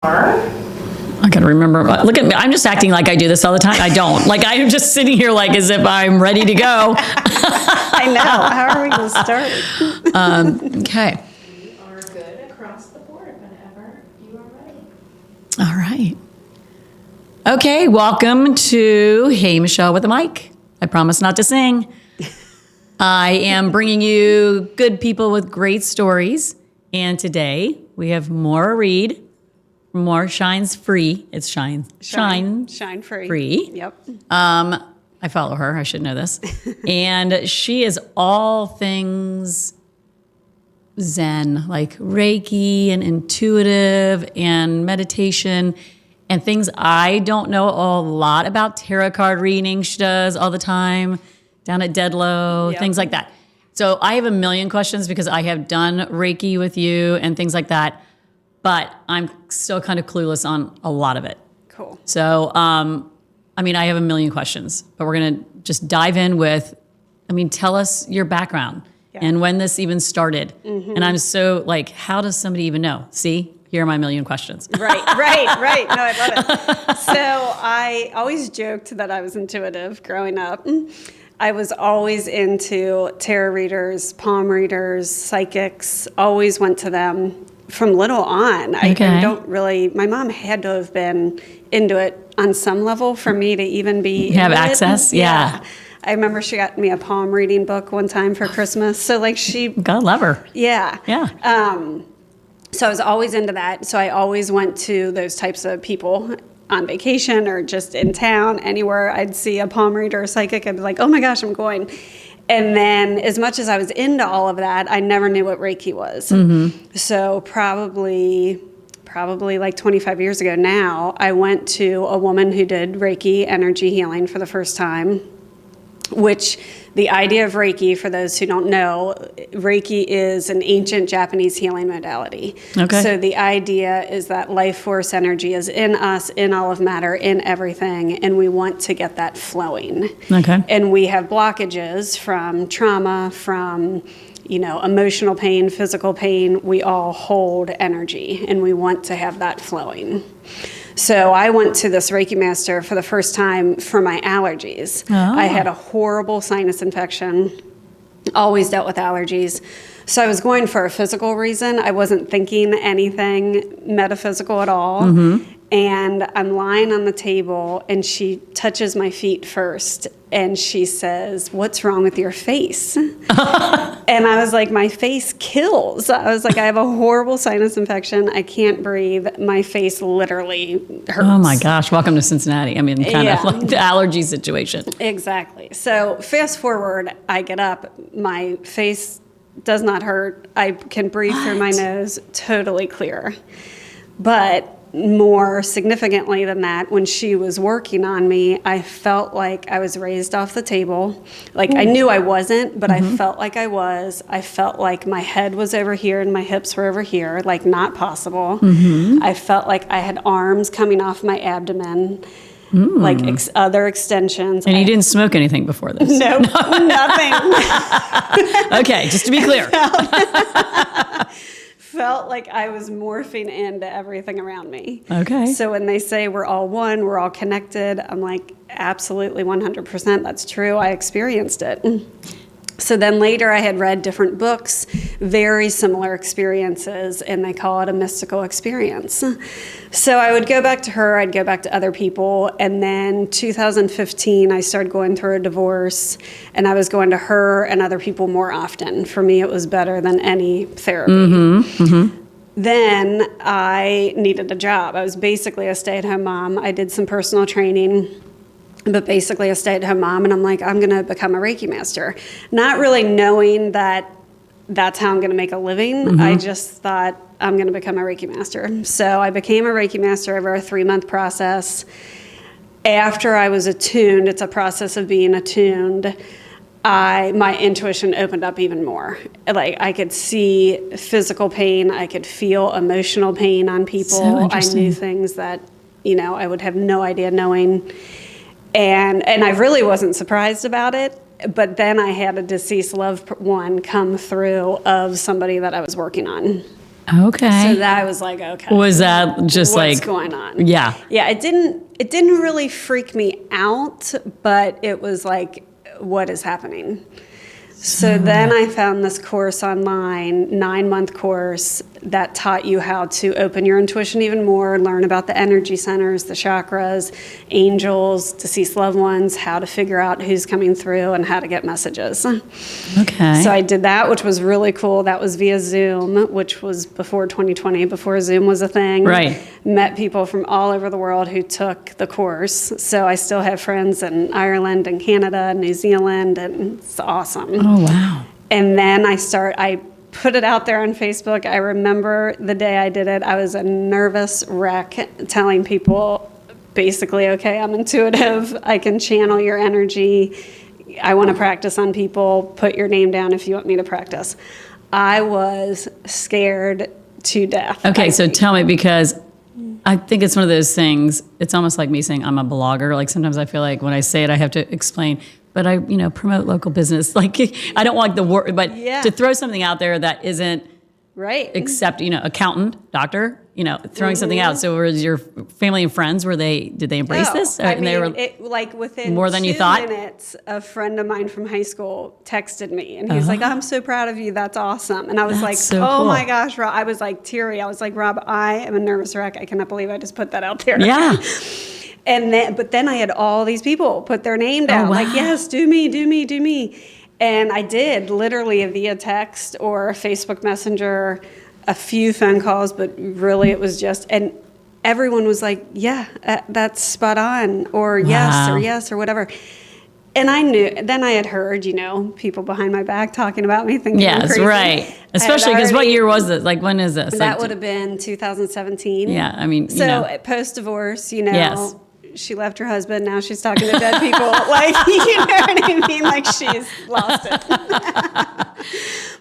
I gotta remember. Look at me. I'm just acting like I do this all the time. I don't. Like, I'm just sitting here like as if I'm ready to go. I know. How are we going to start? Okay. We are good across the board whenever you are ready. All right. Okay. Welcome to Hey Michelle with the mic. I promise not to sing. I am bringing you good people with great stories. And today we have Moira Reed. Moira Shine's free. It's Shine free. Free. Yep. I follow her. I should know this. And she is all things Zen, like Reiki and intuitive and meditation and things I don't know a lot about. Tarot card reading she does all the time down at Deadlow, Yep. things like that. So I have a million questions because I have done Reiki with you and things like that. But I'm still kind of clueless on a lot of it. Cool. So, I have a million questions, but we're going to just dive in with, tell us your background and when this even started. Mm-hmm. And I'm so like, how does somebody even know? See, here are my million questions. Right. No, I love it. So I always joked that I was intuitive growing up. I was always into tarot readers, palm readers, psychics, always went to them. From little on, I don't really, my mom had to have been into it on some level for me to even be have access. Yeah. I remember she got me a palm reading book one time for Christmas. So like God love her. Yeah. Yeah. So I was always into that. So I always went to those types of people on vacation or just in town, anywhere I'd see a palm reader or psychic. I'd be like, oh my gosh, I'm going. And then as much as I was into all of that, I never knew what Reiki was. Mm-hmm. So probably like 25 years ago now, I went to a woman who did Reiki energy healing for the first time, which the idea of Reiki, for those who don't know, Reiki is an ancient Japanese healing modality. Okay. So the idea is that life force energy is in us, in all of matter, in everything, and we want to get that flowing. Okay. And we have blockages from trauma, from emotional pain, physical pain. We all hold energy, and we want to have that flowing. So I went to this Reiki Master for the first time for my allergies. Oh. I had a horrible sinus infection, always dealt with allergies. So I was going for a physical reason. I wasn't thinking anything metaphysical at all. Mm-hmm. And I'm lying on the table, and she touches my feet first, and she says, "What's wrong with your face?" And I was like, my face kills. I was like, I have a horrible sinus infection. I can't breathe. My face literally hurts. Oh my gosh, welcome to Cincinnati. Kind of like the allergy situation. Exactly. So fast forward, I get up, my face does not hurt. I can breathe through my nose, totally clear. But more significantly than that, when she was working on me, I felt like I was raised off the table. Like I knew I wasn't, but I felt like I was. I felt like my head was over here and my hips were over here, like not possible. Mm-hmm. I felt like I had arms coming off my abdomen, like other extensions. And you didn't smoke anything before this? No, nothing. Okay, just to be clear. Felt like I was morphing into everything around me. Okay. So when they say we're all one, we're all connected, I'm like, absolutely 100%. That's true. I experienced it. So then later I had read different books, very similar experiences, and they call it a mystical experience. So I would go back to her, I'd go back to other people, and then 2015 I started going through a divorce, and I was going to her and other people more often. For me, it was better than any therapy. Mm-hmm. Mm-hmm. Then I needed a job. I was basically a stay-at-home mom. I did some personal training, but basically a stay-at-home mom, and I'm like, I'm going to become a Reiki Master. Not really knowing that that's how I'm going to make a living. Mm-hmm. I just thought I'm going to become a Reiki Master. So I became a Reiki Master over a 3-month process. After I was attuned, it's a process of being attuned, my intuition opened up even more. Like I could see physical pain, I could feel emotional pain on people. So I knew things that, I would have no idea knowing. And I really wasn't surprised about it, but then I had a deceased loved one come through of somebody that I was working on. Okay. So that was like, okay. Was that just what's like going on? Yeah. Yeah, it didn't really freak me out, but it was like, what is happening? So then I found this course online, 9-month course that taught you how to open your intuition even more, learn about the energy centers, the chakras, angels, deceased loved ones, how to figure out who's coming through and how to get messages. Okay. So I did that, which was really cool. That was via Zoom, which was before 2020, before Zoom was a thing. Right. Met people from all over the world who took the course. So I still have friends in Ireland and Canada and New Zealand, and it's awesome. Oh, wow. And then I put it out there on Facebook. I remember the day I did it, I was a nervous wreck telling people basically, okay, I'm intuitive. I can channel your energy. I want to practice on people. Put your name down if you want me to practice. I was scared to death. Okay, so tell me, because I think it's one of those things, it's almost like me saying I'm a blogger. Like sometimes I feel like when I say it, I have to explain, but I, promote local business. Like I don't want the word, but to throw something out there that isn't right. Except, accountant, doctor, throwing something out. So was your family and friends, did they embrace this? I And mean, they were like within more than you 2 thought? minutes, a friend of mine from high school texted me, and he was like, "I'm so proud of you. That's awesome." And I was That's like, so "Oh cool. my gosh, Rob!" I was like teary. I was like, "Rob, I am a nervous wreck. I cannot believe I just put that out there." Yeah. But then I had all these people put their name down, wow. like, "Yes, do me, do me, do me," and I did literally via text or Facebook Messenger. A few phone calls, but really it was just, and everyone was like, yeah, that's spot on, or yes, or whatever. And I knew, then I had heard, people behind my back talking about me, thinking I'm Yes, crazy. right. Especially because what year was this? Like, when is this? That Like, would have been 2017. Yeah, I mean, So post-divorce, Yes. she left her husband, now she's talking to dead people. Like, you know what I mean? Like, she's lost it.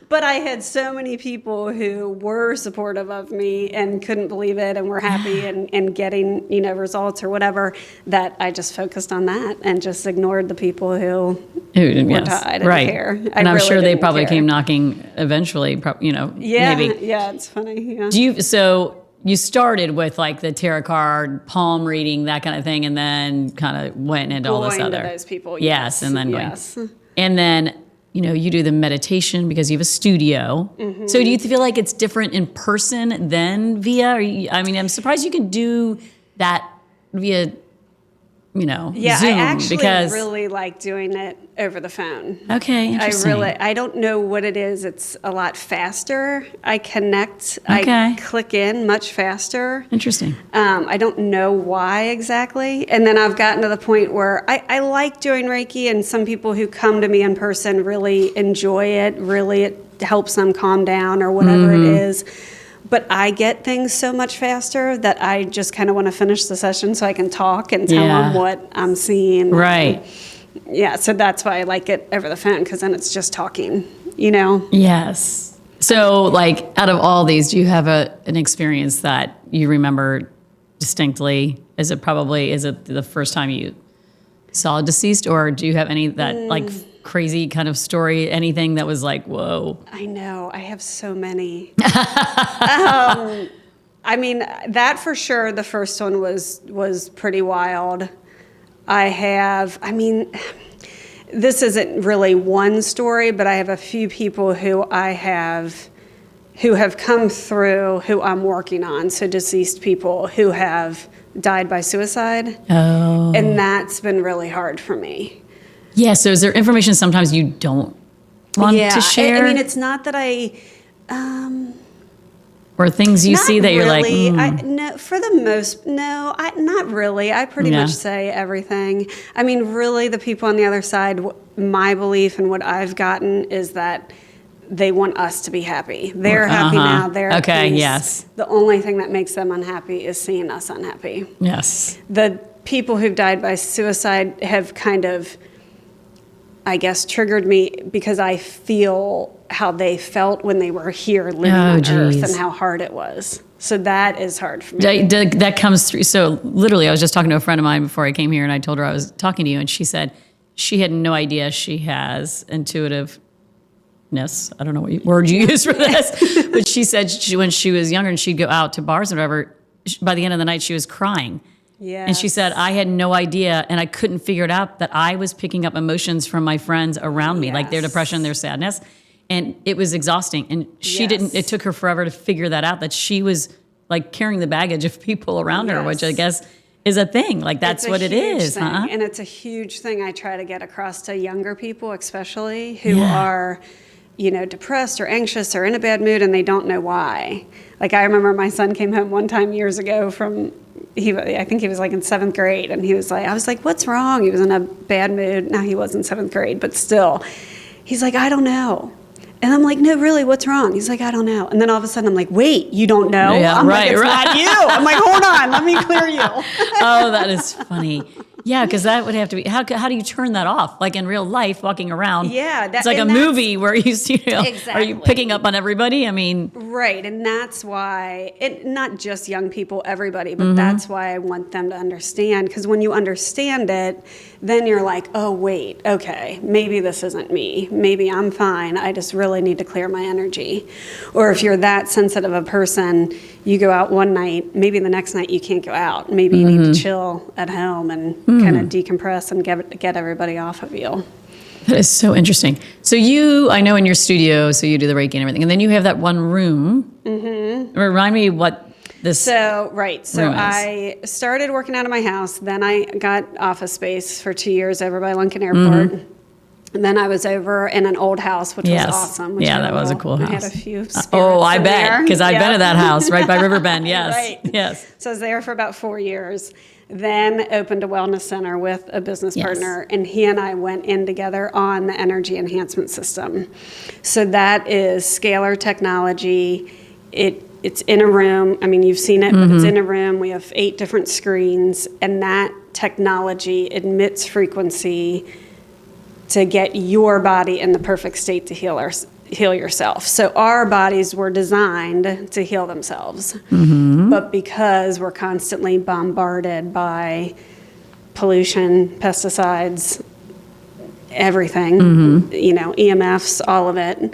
But I had so many people who were supportive of me and couldn't believe it and were happy and getting, results or whatever, that I just focused on that and just ignored the people who yes, I didn't right. care. And I'm really sure they didn't probably care. came knocking eventually, Yeah, maybe. yeah, it's funny. Yeah. So you started with like the tarot card, palm reading, that kind of thing, and then kind of went into all this Going other. to those people, Yes, and then going. yes. And then, you do the meditation because you have a studio. Mm-hmm. So do you feel like it's different in person than via? I'm surprised you can do that via, Yeah, Zoom. I actually because, really like doing it over the phone. Okay, interesting. I don't know what it is. It's a lot faster. I connect. Okay. I click in much faster. Interesting. I don't know why exactly. And then I've gotten to the point where I like doing Reiki, and some people who come to me in person really enjoy it. Really, it helps them calm down or whatever it is. But I get things so much faster that I just kind of want to finish the session so I can talk and tell them what I'm seeing. Right. Yeah, so that's why I like it over the phone, because then it's just talking, Yes. So, like, out of all these, do you have an experience that you remember distinctly? Is it the first time you saw a deceased, or do you have any that like crazy kind of story? Anything that was like, whoa? I know, I have so many. I mean, that for sure. The first one was pretty wild. This isn't really one story, but I have a few people who have come through who I'm working on. So deceased people who have died by suicide. Oh. And that's been really hard for me. Yeah. So is there information sometimes you don't want to share? I mean, it's not that or things you not see that you're really. like, Not really. I pretty much say everything. I mean, really, the people on the other side, my belief and what I've gotten is that they want us to be happy. They're happy now. They're at peace. Yes. The only thing that makes them unhappy is seeing us unhappy. Yes. The people who've died by suicide have kind of, I guess, triggered me because I feel how they felt when they were here living on Earth and how hard it was. So that is hard for me. That comes through. So literally, I was just talking to a friend of mine before I came here, and I told her I was talking to you, and she said she had no idea she has intuitive I don't know what word you use for this, but she said when she was younger and she'd go out to bars and whatever, by the end of the night she was crying. Yeah. And she said, I had no idea, and I couldn't figure it out, that I was picking up emotions from my friends around me, like their depression, their sadness. And it was exhausting. And she didn't, it took her forever to figure that out, that she was like carrying the baggage of people around her, which I guess is a thing. Like that's what it is. Thing. Huh? And it's a huge thing I try to get across to younger people, especially who are, depressed or anxious or in a bad mood and they don't know why. Like I remember my son came home one time years ago I think he was like in 7th grade, and I was like, what's wrong? He was in a bad mood. No, he was in 7th grade, but still. He's like, I don't know. And I'm like, no, really, what's wrong? He's like, I don't know. And then all of a sudden I'm like, wait, you don't know? Yeah, I'm like, it's not you. I'm like, hold on, let me clear you. Oh, that is funny. Yeah, because that would have to be, how do you turn that off? Like in real life, walking around. Yeah. It's like a movie where Exactly. Are you picking up on everybody? I mean. Right. And that's why, not just young people, everybody, but that's why I want them to understand. Because when you understand it, then you're like, oh, wait, okay, maybe this isn't me. Maybe I'm fine. I just really need to clear my energy. Or if you're that sensitive a person, you go out one night, maybe the next night you can't go out. Maybe you need to chill at home and kind of decompress and get everybody off of you. That is so interesting. So I know in your studio, so you do the Reiki and everything, and then you have that one room. Mm-hmm. Remind me what this So room is. I started working out of my house. Then I got office space for 2 years over by Lincoln Airport. And then I was over in an old house, which was awesome. Yeah, that was a cool house. I had a few spirits I in bet, because I've been to that house right by Riverbend. Yes, right. Yes. So I was there for about 4 years. Then opened a wellness center with a business partner, and he and I went in together on the energy enhancement system. So that is scalar technology. It's in a room. I mean, you've seen it, but it's in a room. We have 8 different screens, and that technology emits frequency to get your body in the perfect state to heal yourself. So our bodies were designed to heal themselves. But because we're constantly bombarded by pollution, pesticides, everything, EMFs, all of it,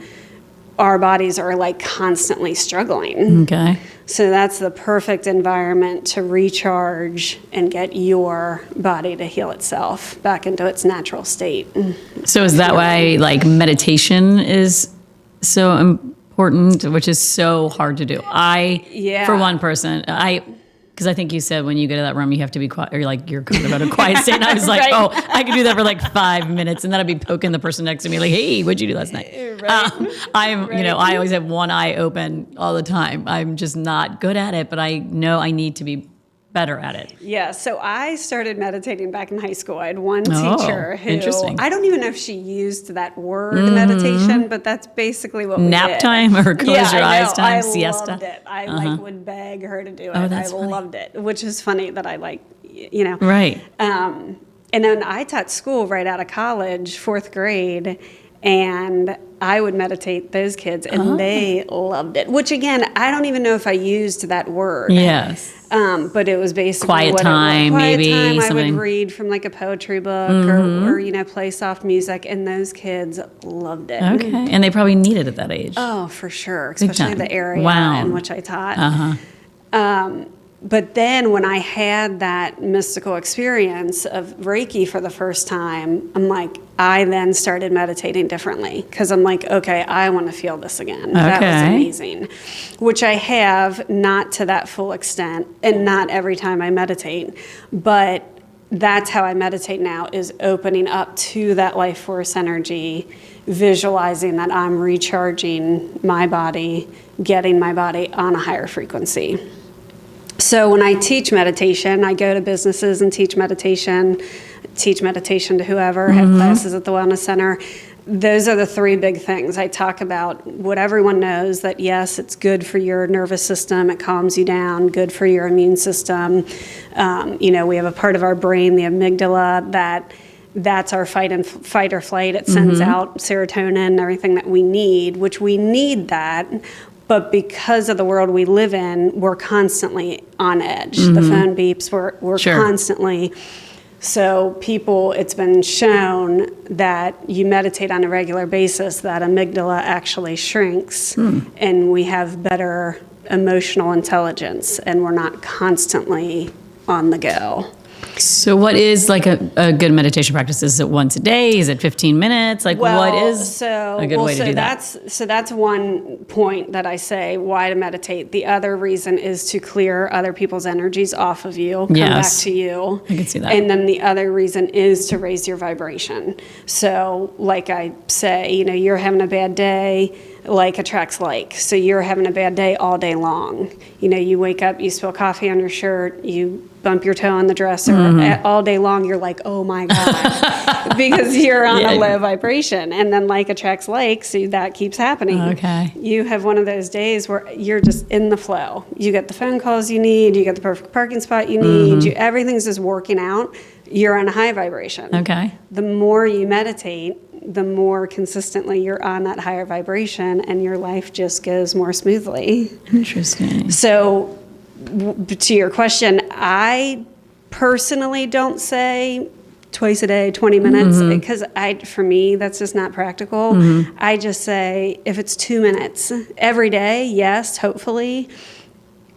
our bodies are like constantly struggling. Okay. So that's the perfect environment to recharge and get your body to heal itself back into its natural state. So is that why like meditation is so important, which is so hard to do? For one person, because I think you said when you go to that room, you have to be quiet, or you're kind of at a quiet state. And I was like, Right. oh, I could do that for like 5 minutes, and then I'd be poking the person next to me like, hey, what'd you do last night? I always have one eye open all the time. I'm just not good at it, but I know I need to be better at it. Yeah, so I started meditating back in high school. I had one teacher who, interesting. I don't even know if she used that word meditation, but that's basically what we Nap did. time or close your eyes time, I siesta? loved it. I would beg her to do it. Oh, that's funny. Loved it, which is funny that I Right. And then I taught school right out of college, 4th grade, and I would meditate those kids, and they loved it. Which again, I don't even know if I used that word. Yes. But it was basically Quiet what time, quiet maybe, time. I something. would read from like a poetry book or play soft music, and those kids loved it. Okay. And they probably need it at that age. Oh, for sure, especially time. the area Wow. in which I taught. But then when I had that mystical experience of Reiki for the first time, I then started meditating differently, because I'm like, okay, I want to feel this again. That was amazing, which I have, not to that full extent, and not every time I meditate, but that's how I meditate now, is opening up to that life force energy, visualizing that I'm recharging my body, getting my body on a higher frequency. So when I teach meditation, I go to businesses and teach meditation to whoever, have classes at the Wellness Center. Those are the 3 big things. I talk about what everyone knows, that yes, it's good for your nervous system, it calms you down, good for your immune system. We have a part of our brain, the amygdala, that's our fight or flight. It sends out serotonin, everything that we need, which we need that. But because of the world we live in, we're constantly on edge. The phone beeps, we're constantly So it's been shown that you meditate on a regular basis, that amygdala actually shrinks and we have better emotional intelligence and we're not constantly on the go. So what is like a good meditation practice? Is it once a day? Is it 15 minutes? Like what is a good way to do that? So that's one point that I say why to meditate. The other reason is to clear other people's energies off of you, come back to you. I can see that. And then the other reason is to raise your vibration. So like I say, you're having a bad day, like attracts like. So you're having a bad day all day long. You wake up, you spill coffee on your shirt, you bump your toe on the dresser, all day long you're like, oh my God, because you're on a low vibration. And then like attracts like, so that keeps happening. Okay. You have one of those days where you're just in the flow. You get the phone calls you need, you get the perfect parking spot you need, everything's just working out. You're on a high vibration. Okay. The more you meditate, the more consistently you're on that higher vibration and your life just goes more smoothly. Interesting. So to your question, I personally don't say twice a day, 20 minutes, because for me, that's just not practical. I just say if it's 2 minutes every day, yes, hopefully.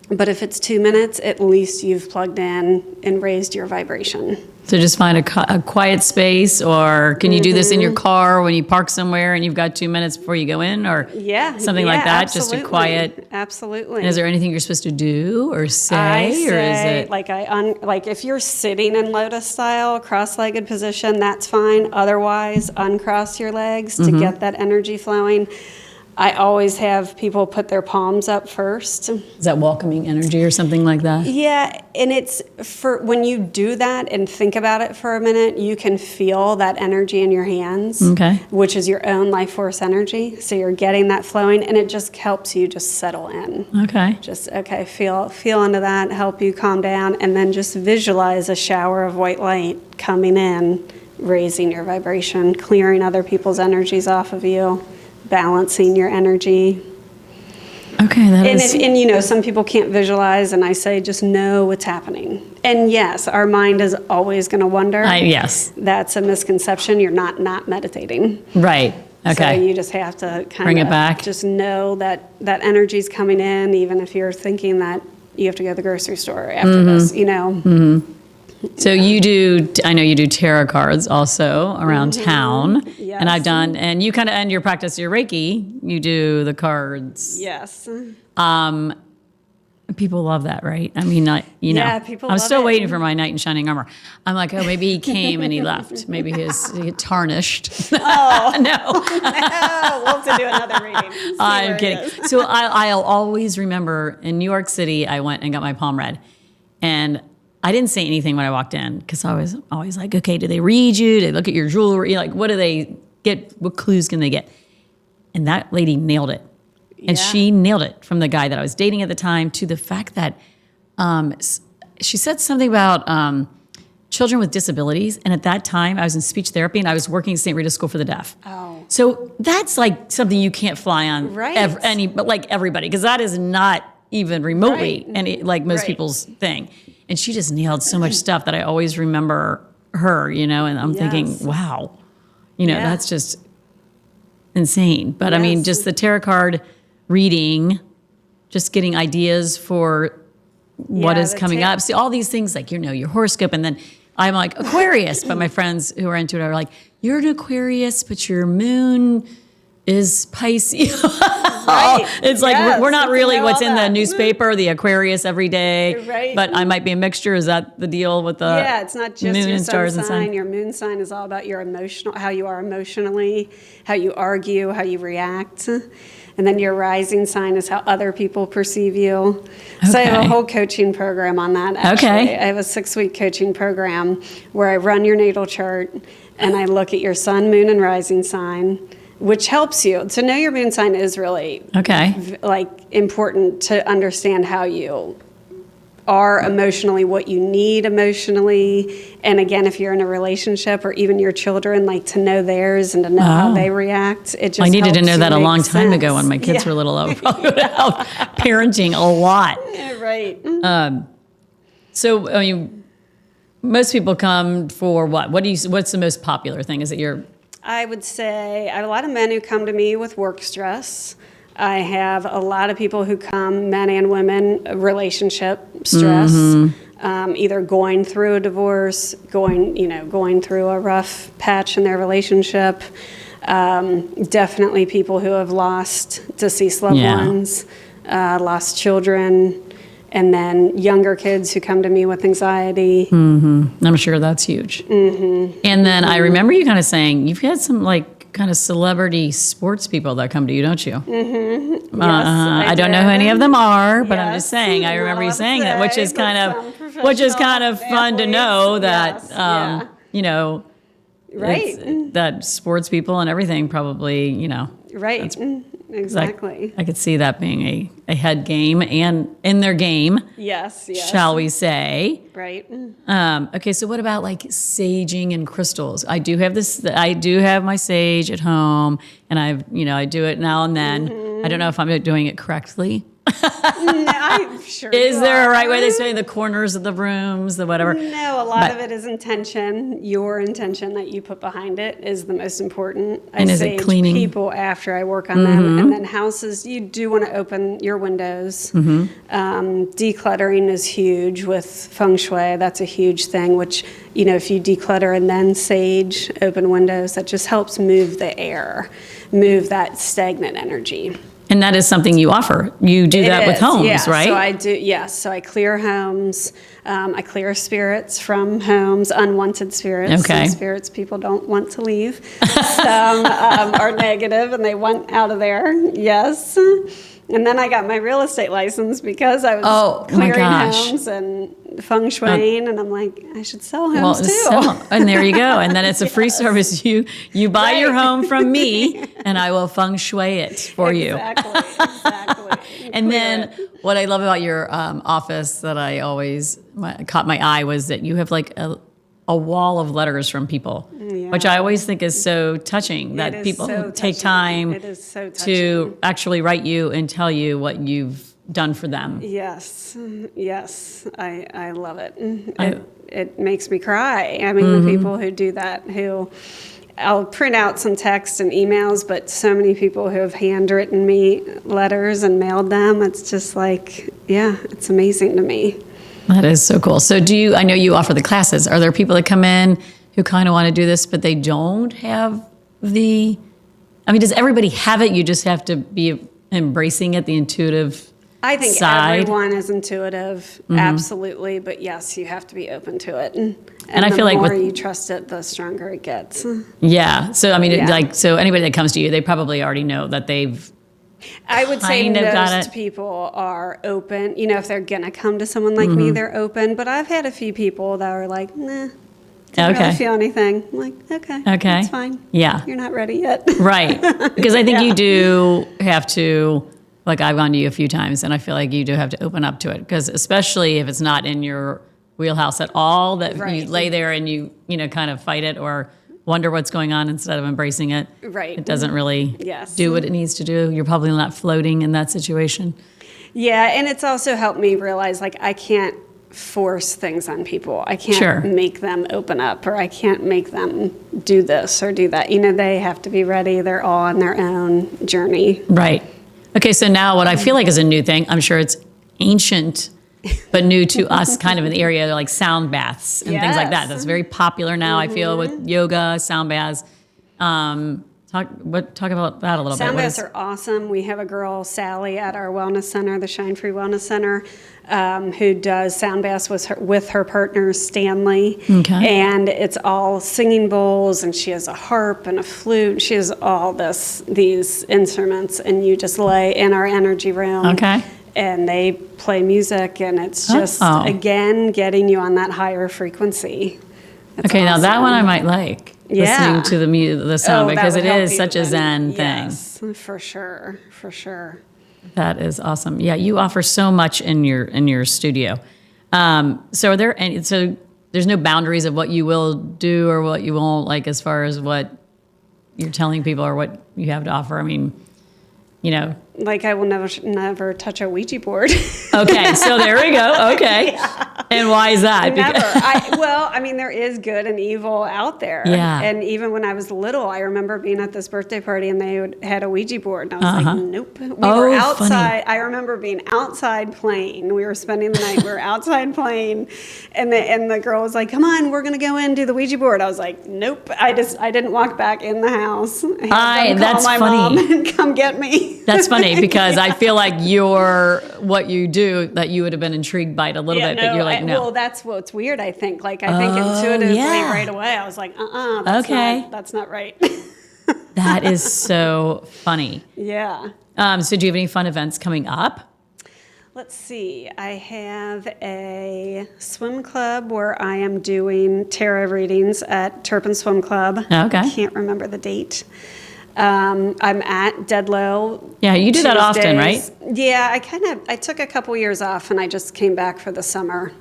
But if it's 2 minutes, at least you've plugged in and raised your vibration. So just find a quiet space, or can you do this in your car when you park somewhere and you've got 2 minutes before you go in, or something like that? Absolutely. Just a quiet. Absolutely. And is there anything you're supposed to do or say, I or say, is it like if you're sitting in lotus style, cross-legged position, that's fine. Otherwise, uncross your legs to get that energy flowing. I always have people put their palms up first. Is that welcoming energy or something like that? Yeah, and it's for when you do that and think about it for a minute, you can feel that energy in your hands, which is your own life force energy. So you're getting that flowing, and it just helps you just settle in. Okay. Just feel into that, help you calm down, and then just visualize a shower of white light coming in, raising your vibration, clearing other people's energies off of you, balancing your energy. Okay, and some people can't visualize, and I say just know what's happening. And yes, our mind is always going to wonder. Yes. That's a misconception. You're not meditating. Right. Okay. So you just have to bring it back. Just know that energy's coming in, even if you're thinking that you have to go to the grocery store after this, So I know you do tarot cards also around town. Yes. And I've done, and you kind of end your practice, your Reiki, you do the cards. Yes. People love that, right? I mean, Yeah, people I'm love still it. waiting for my knight in shining armor. I'm like, oh, maybe he came and he left. Maybe he got tarnished. Oh. No. We'll have to do another reading. I'm kidding. So I'll always remember in New York City, I went and got my palm read. And I didn't say anything when I walked in because I was always like, okay, do they read you? Do they look at your jewelry? Like, what do they get? What clues can they get? And that lady nailed it. And she nailed it, from the guy that I was dating at the time to the fact that she said something about children with disabilities. And at that time, I was in speech therapy and I was working at St. Rita's School for the Deaf. Oh. So that's like something you can't fly on Right. but like everybody, because that is not even remotely like most people's thing. And she just nailed so much stuff that I always remember her, and I'm thinking, wow, that's just insane. But I mean, just the tarot card reading, just getting ideas for what is coming up. See, all these things like, your horoscope. And then I'm like Aquarius, but my friends who are into it are like, you're an Aquarius, but your moon is Pisces. Right. It's like we're not really what's in the that. newspaper, the Aquarius every day. Right. But I might be a mixture. Is that the deal with the it's not just moon your and stars sun and sign. sun? Your moon sign is all about your how you are emotionally, how you argue, how you react. And then your rising sign is how other people perceive you. So I have a whole coaching program on that, actually. Okay. I have a 6-week coaching program where I run your natal chart and I look at your sun, moon, and rising sign, which helps you. To know your moon sign is really important to understand how you are emotionally, what you need emotionally. And again, if you're in a relationship or even your children, like to know theirs and to know how they react. It just I needed to helps know you that a make long time ago sense. when my kids were little. I would probably would have helped parenting a lot. Right. So, I mean, most people come for what? What's the most popular thing? Is it your? I would say I have a lot of men who come to me with work stress. I have a lot of people who come, men and women, relationship stress, either going through a divorce, going through a rough patch in their relationship. Definitely people who have lost deceased loved ones, lost children, and then younger kids who come to me with anxiety. I'm sure that's huge. And then I remember you kind of saying you've had some like kind of celebrity sports people that come to you, don't you? Yes, I don't know who any of them are, but I'm just Yes, saying. I not remember you allowed to saying that, which say, is but some which is kind of professional fun to know athletes, that yes, you know. Right. That sports people and everything probably, Right. Exactly. I could see that being a head game and in their game, Yes. shall we say. Right. Okay, so what about like saging and crystals? I do have my sage at home, and I do it now and then. I don't know if I'm doing it correctly. I'm sure. Is you there a are. right way? They say the corners of the rooms, the whatever. No, a lot But- of it is intention. Your intention that you put behind it is the most important. And I is it sage cleaning? people after I work on them, and then houses. You do want to open your windows. Decluttering is huge with feng shui. That's a huge thing. Which if you declutter and then sage, open windows, that just helps move the air, move that stagnant energy. And that is something you offer. You do that with is, homes, yeah. right? So I do, yes. So I clear homes. I clear spirits from homes, unwanted spirits. Okay. Some spirits people don't want to leave. Some are negative and they want out of there. Yes. And then I got my real estate license because I was my clearing gosh. homes and feng shuiing, and I'm like, I should sell homes too. And there you go. And then it's a free service. You buy your Right. home from me, and I will feng shui it for you. Exactly. And Clear then it. what I love about your office that I always caught my eye was that you have like a wall of letters from people, which I always think is so touching that is people so take touching. time It is so to actually write you and tell you what you've done for them. Yes, I love it. I- It makes me cry. I mean, the people who do that, who I'll print out some text and emails, but so many people who have handwritten me letters and mailed them, it's just like, it's amazing to me. That is so cool. So I know you offer the classes. Are there people that come in who kind of want to do this, but they don't have does everybody have it? You just have to be embracing it, the intuitive I think side. everyone is intuitive, absolutely, but yes, you have to be open to it. And I the feel like more with- you trust it, the stronger it gets. Yeah. So, Yeah. so anybody that comes to you, they probably already know that they've, I would say kind of got most it. people are open. If they're going to come to someone like me, they're open. But I've had a few people that are like, nah, don't Okay. really feel anything. I'm like, okay, that's fine. Yeah. You're not ready yet. Right. Because I think you do have to, like I've gone to you a few times, and I feel like you do have to open up to it. Because especially if it's not in your wheelhouse at all, that you Right. lay there and you kind of fight it or wonder what's going on instead of embracing it. Right. It doesn't really Yes. do what it needs to do. You're probably not floating in that situation. Yeah, and it's also helped me realize like I can't force things on people. I can't Sure. make them open up, or I can't make them do this or do that. They have to be ready. They're all on their own journey. Right. Okay, so now what I feel like is a new thing, I'm sure it's ancient, but new to us kind of in the area, like sound baths and things like that. Yes. That's very popular now, I feel, with yoga, sound baths. Talk about that a little Sound bit. baths are awesome. We have a girl, Sally, at our wellness center, the Shine Free Wellness Center, who does sound baths with her partner, Stanley. Okay. And it's all singing bowls, and she has a harp and a flute. She has all these instruments, and you just lay in our energy room. Okay. And they play music, and it's just, Oh. again, getting you on that higher frequency. It's Okay, now that awesome. one I might like, Yeah. listening to the sound, that because would it help is you such a then. zen Yes, for sure. thing. That is awesome. Yeah, you offer so much in your studio. So are there any? So there's no boundaries of what you will do or what you won't, like as far as what you're telling people or what you have to offer. I mean, Like I will never touch a Ouija board. Okay, so there we go. Okay. And why is that? Never. Well, I mean, there is good and evil out there. Yeah. And even when I was little, I remember being at this birthday party and had a Ouija board. And I was like, nope. We were outside. Funny. I remember being outside playing. We were spending the night. We were outside playing. And the girl was like, come on, we're going to go in and do the Ouija board. I was like, nope. I didn't walk back in the house. I had them call my mom and come get me. That's funny because I feel like what you do, that you would have been intrigued by it a little bit, but you're like, no. Well, that's what's weird, I think. Like, I think intuitively right away, I was like, that's not right. That is so funny. Yeah. So do you have any fun events coming up? Let's see. I have a swim club where I am doing tarot readings at Turpin Swim Club. Okay. I can't remember the date. I'm at Deadlow. Yeah, you do that often, right? Yeah, I took a couple years off and I just came back for the summer.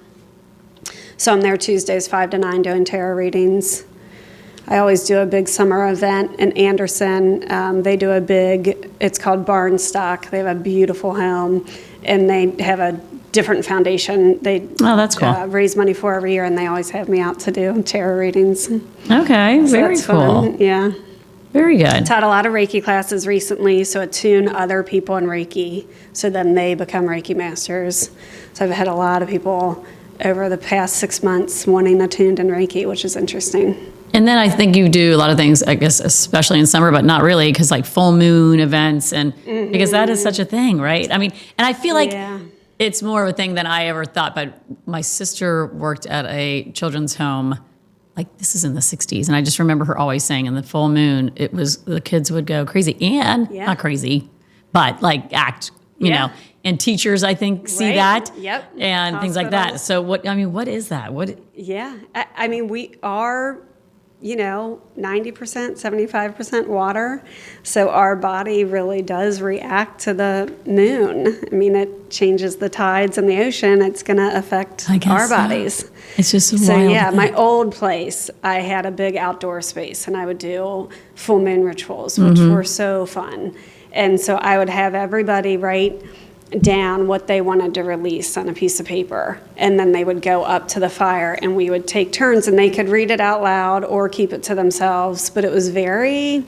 So I'm there Tuesdays 5 to 9 doing tarot readings. I always do a big summer event in Anderson. They do it's called Barnstock. They have a beautiful home and they have a different foundation that's cool. Raise money for every year, and they always have me out to do tarot readings. Okay, so very cool. Fun. Yeah. Very good. Taught a lot of Reiki classes recently, so attune other people in Reiki, so then they become Reiki Masters. So I've had a lot of people over the past 6 months wanting attuned in Reiki, which is interesting. And then I think you do a lot of things, I guess, especially in summer, but not really, because like full moon events, and because that is such a thing, right? I mean, and I feel like it's more of a thing than I ever thought, but my sister worked at a children's home. Like, this is in the 60s, and I just remember her always saying in the full moon, the kids would go crazy, and not crazy, but like act, you know, and teachers, I think, see that, and things like that. So what is that? Yeah, I mean, we are, 90%, 75% water, so our body really does react to the moon. I mean, it changes the tides in the ocean. It's going to affect our bodies. It's just a so wild yeah, thing. my old place, I had a big outdoor space, and I would do full moon rituals, which were so fun. And so I would have everybody write down what they wanted to release on a piece of paper, and then they would go up to the fire, and we would take turns, and they could read it out loud or keep it to themselves. But it was very,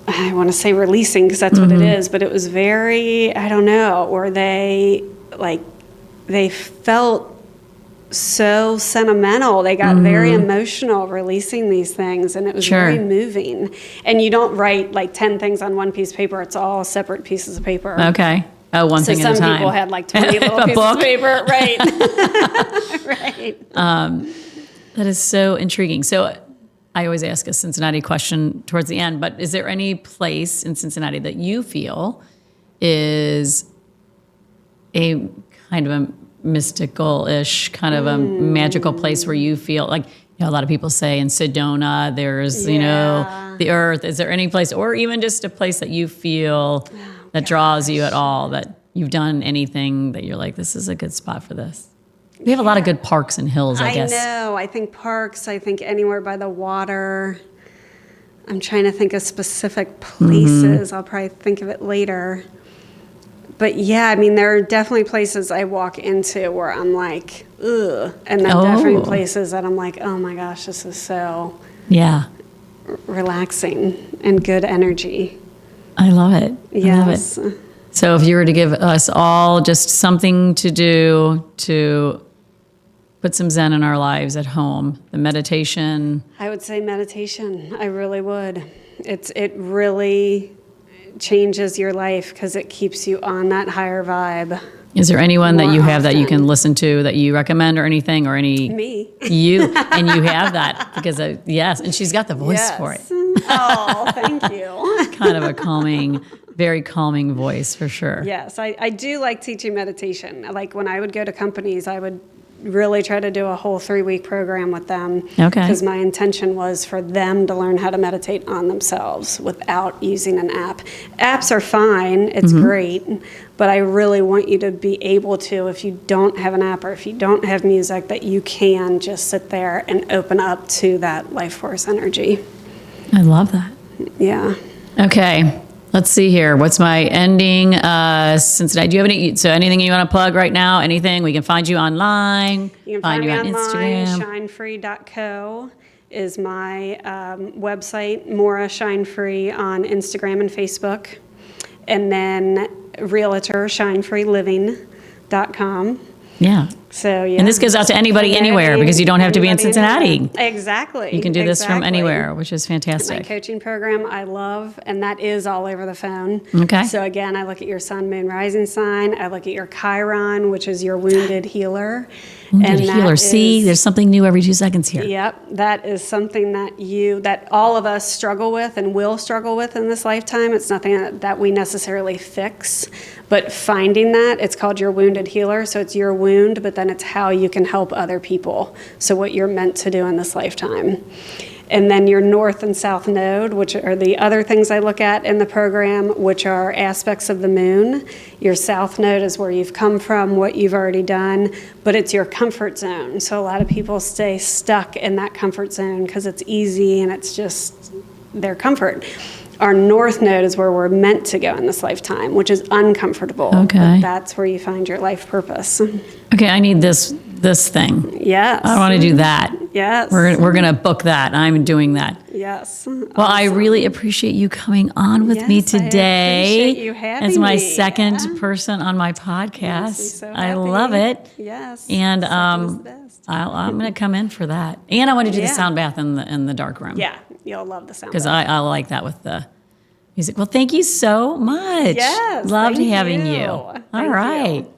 I want to say releasing, because that's what it is, but it was very, I don't know, or they felt so sentimental. They got very emotional releasing these things, and it was very moving. And you don't write like 10 things on one piece of paper. It's all separate pieces of paper. Okay. Oh, one thing at a time. So some people had like 20 little pieces of paper. Right. Right. That is so intriguing. So I always ask a Cincinnati question towards the end, but is there any place in Cincinnati that you feel is a kind of a mystical-ish, kind of a magical place where you feel like, a lot of people say in Sedona, there's, the earth. Is there any place, or even just a place that you feel that draws you at all, that you've done anything that you're like, this is a good spot for this? We have a lot of good parks and hills, I guess. I know. I think parks, I think anywhere by the water. I'm trying to think of specific places. I'll probably think of it later. But yeah, I mean, there are definitely places I walk into where I'm like, ugh. And then definitely places that I'm like, oh my gosh, this is so relaxing and good energy. I love it. Yes. I love it. So if you were to give us all just something to do to put some Zen in our lives at home, the meditation. I would say meditation. I really would. It really changes your life because it keeps you on that higher vibe. Is there anyone that you have that you can listen to that you recommend, or anything, or any? Me. You, and you have that because yes, and she's got the voice for it. Oh, thank you. Kind of a calming, very calming voice for sure. Yes, I do like teaching meditation. Like when I would go to companies, I would really try to do a whole 3-week program with them. Okay. Because my intention was for them to learn how to meditate on themselves without using an app. Apps are fine, it's great, but I really want you to be able to, if you don't have an app or if you don't have music, that you can just sit there and open up to that life force energy. I love that. Yeah. Okay. Let's see here. What's my ending? Cincinnati. Do you have anything you want to plug right now? Anything? We can find you online. You can find me on online. Instagram. Shinefree.co is my website. Moira Shine Free on Instagram and Facebook. And then realtor, shinefreeliving.com. Yeah. So, yeah. And this goes out to anybody anywhere because you don't have to be in Cincinnati. Anywhere. Exactly. You can do this from anywhere, which is My fantastic. coaching program I love, and that is all over the phone. Okay. So again, I look at your sun, moon, rising sign. I look at your Chiron, which is your wounded healer. Wounded that healer. See, is- there's something new every 2 seconds here. Yep, that is something that all of us struggle with and will struggle with in this lifetime. It's nothing that we necessarily fix, but finding that, it's called your wounded healer. So it's your wound, but then it's how you can help other people. So what you're meant to do in this lifetime. And then your north and south node, which are the other things I look at in the program, which are aspects of the moon. Your south node is where you've come from, what you've already done, but it's your comfort zone. So a lot of people stay stuck in that comfort zone because it's easy and it's just their comfort. Our north node is where we're meant to go in this lifetime, which is uncomfortable. Okay. But that's where you find your life purpose. Okay, I need this thing. Yes. I want to do that. Yes. We're gonna book that. I'm doing that. Yes. Well, I really appreciate you coming on with me Yes, I today appreciate you having as my me. second person on my podcast. Yes, I'm so I happy. love it. Yes. And Second is the best. I'm going to come in for that. And I want to do the Yeah. sound bath in the dark room. Yeah, you'll love the sound. Because I like that with the music. Well, thank you so much. Yes, Loved thank having you. you. All Thank right. you.